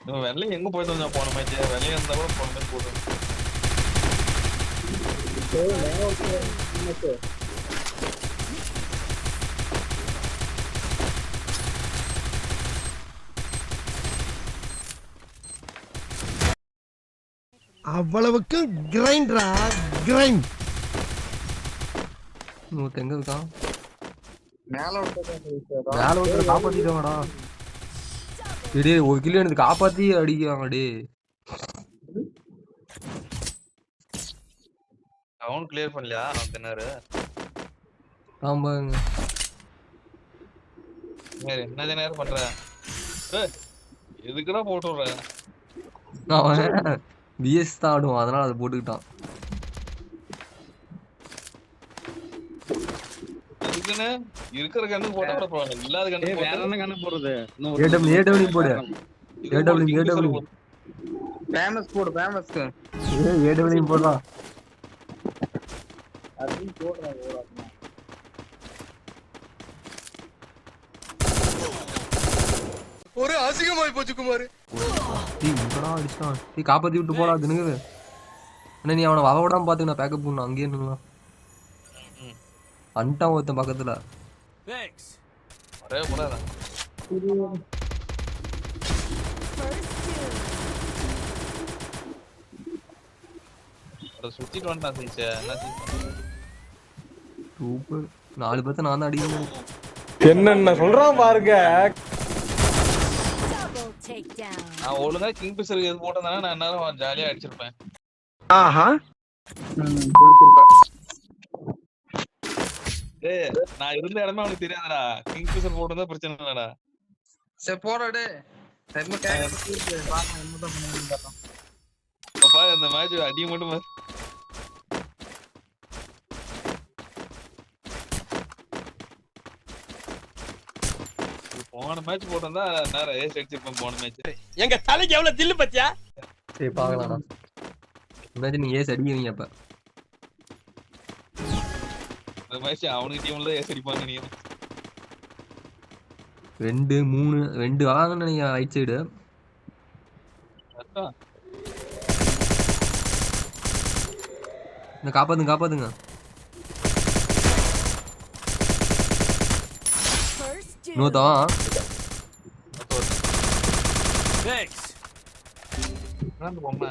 இவன் வெள்ளையும் எங்க போயிட்டு வந்தா போன மேட்ச் வெள்ளையும் இருந்தா கூட போன மேட்ச் போட்டு அவ்வளவுக்கு கிரைண்டரா கிரைண்ட் எங்க இருக்கான் மேல மேல ஒருத்தர் காப்பாத்திட்டாங்கடா டேய் ஒரு கிலோ எனக்கு காப்பாத்தி அடிக்கிறாங்க டே அவன் கிளியர் பண்ணலையா அவன் தின்னாரு ஆமாங்க என்ன நேரம் பண்ற எதுக்குடா போட்டு விடுற அவன் பிஎஸ் தான் ஆடுவான் அதனால அதை போட்டுக்கிட்டான் அதுக்குன்னு இருக்கிற கண்ணுக்கு போட்டா கூட பரவாயில்ல இல்லாத கண்ணுக்கு வேற என்ன கண்ணு போடுறது ஏடபிள்யூ போடு ஏடபிள்யூ ஃபேமஸ் போடு ஃபேமஸ் ஏடபிள்யூ போடலாம் அது போடுறாங்க ஒரு அசிங்கமாய் போச்சு குமார். அடிச்சான் காப்பாத்தி விட்டு போடா தினுங்க அண்ணா நீ அவனை வர விடாம பாத்துக்க நான் பேக்கப் பண்ணணும் அங்கேயே நின்னுலாம் வந்துட்டான் ஒருத்தன் பக்கத்துல ஒரே போடாத சுத்திட்டு வந்துட்டான் சைஸ் என்ன சூப்பர் 4 பேர்த்த நான் தான் அடிக்கணும் என்னென்ன சொல்றான் பாருங்க. நான் ஒழுங்கா கிங் பிஷருக்கு எது போட்டதானே நான் எல்லாரும் ஜாலியா அடிச்சிருப்பேன். ஆஹா டேய் நான் இருந்த இடமே அவனுக்கு தெரியாதடா. கிங் பிஷர் போட்டதா பிரச்சனை இல்லடா. சரி போடாடே நம்ம கேக்க பாக்க என்ன தான் பண்ணுவீங்க பாப்பா இந்த மேட்ச் அடி மட்டும் பாரு. போன மேட்ச் போட்டா நேரம் ஏஸ் அடிச்சிருப்பேன். போன மேட்ச் எங்க தலைக்கு எவ்வளவு தில்லு பத்தியா. சரி பாக்கலாம்டா மேட்ச் நீங்க ஏஸ் அடிக்கிறீங்க அப்ப இந்த மேட்ச் அவனுக்கு டீம்ல ஏஸ் அடிப்பாங்க. நீ 2 3 2 வாங்கன்னு நினைக்கிறேன் ரைட் சைடு. காப்பாத்துங்க நோதான் பொம்மை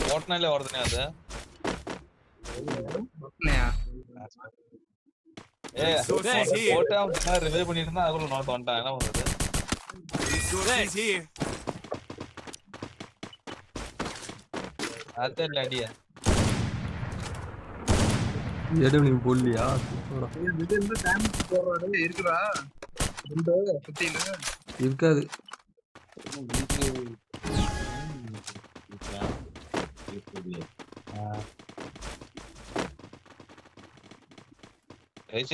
போட்டனாலே வருதுனே அது. போட்டு அவன் ரிவைவ் பண்ணிட்டு இருந்தா அதுக்குள்ள நோட் வந்துட்டான். என்ன பண்றது? அதான் அடியா ஏடபிள்யூ போடலையா இருக்குதா சுத்தில இருக்காது.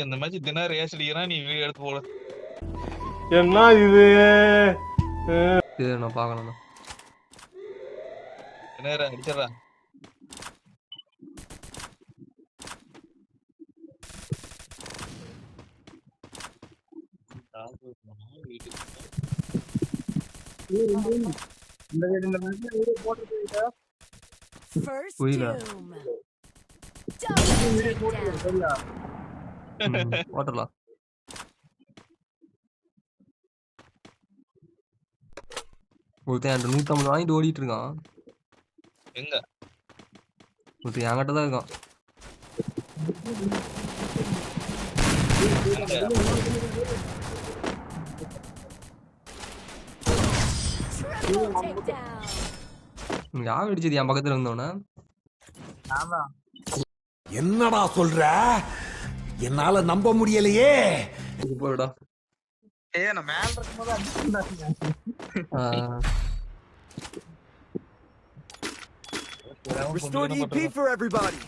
இந்த மேட்ச் தினம் ரேஸ் அடிக்கிறான். நீ வீடியோ எடுத்து போட என்ன இது நான் பாக்கணும் நேரம் அடிச்சிடறேன். ஓட்டலாம் ஒருத்தன் 150 வாங்கிட்டு ஓடிட்டு இருக்கான். எங்க ஒருத்தன் என்கிட்ட தான் இருக்கான். யார் அடிச்சது என் பக்கத்துல இருந்தவன? என்னடா சொல்ற? என்னால நம்ப முடியலையே. போடா நான் மேல இருக்கும்போது Restore EP for everybody.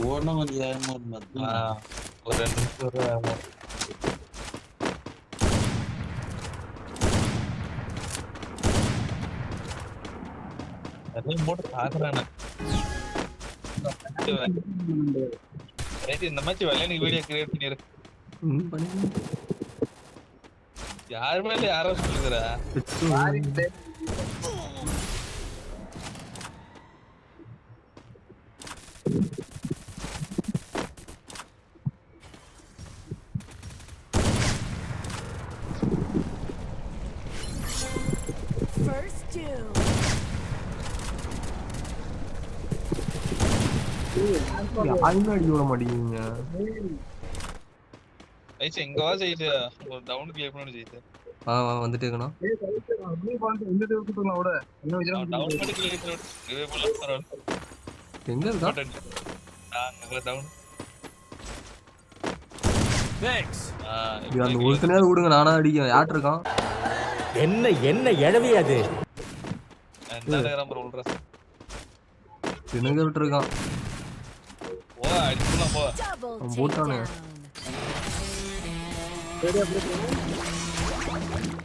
ஓடணும் கொஞ்சம் ஒரு 2 நிமிஷம் அவன் போட்டு தாக்குறானே. ரைட், இந்த மாதிரி விளையாட்டு வீடியோ கிரியேட் பண்ணிரு. பண்ணி யாருமே இல்ல, யாரோ சொல்லுகிறா. First two. யாருமே அடிக்க விட மாட்டேங்கிறீங்க. ஐசா இங்க வா ஜெயிச்சு, ஒரு டவுன் கிளியர் பண்ணி ஜெயிச்சு. வந்துட்டே இருக்கணும். டவுன் பண்ணி கிளியர் பண்ணி ரிவே பண்ணலாம். எங்க இருக்கா? அங்க டவுன். அந்த ஒருத்தனையாவது விடுங்க, நானா அடிக்கிறேன். யார்ட்டு இருக்கான்? என்ன என்ன எழவி அது தினங்க விட்டு இருக்கான். போ அடிக்கலாம் போ. Double போட்டானே. takedown.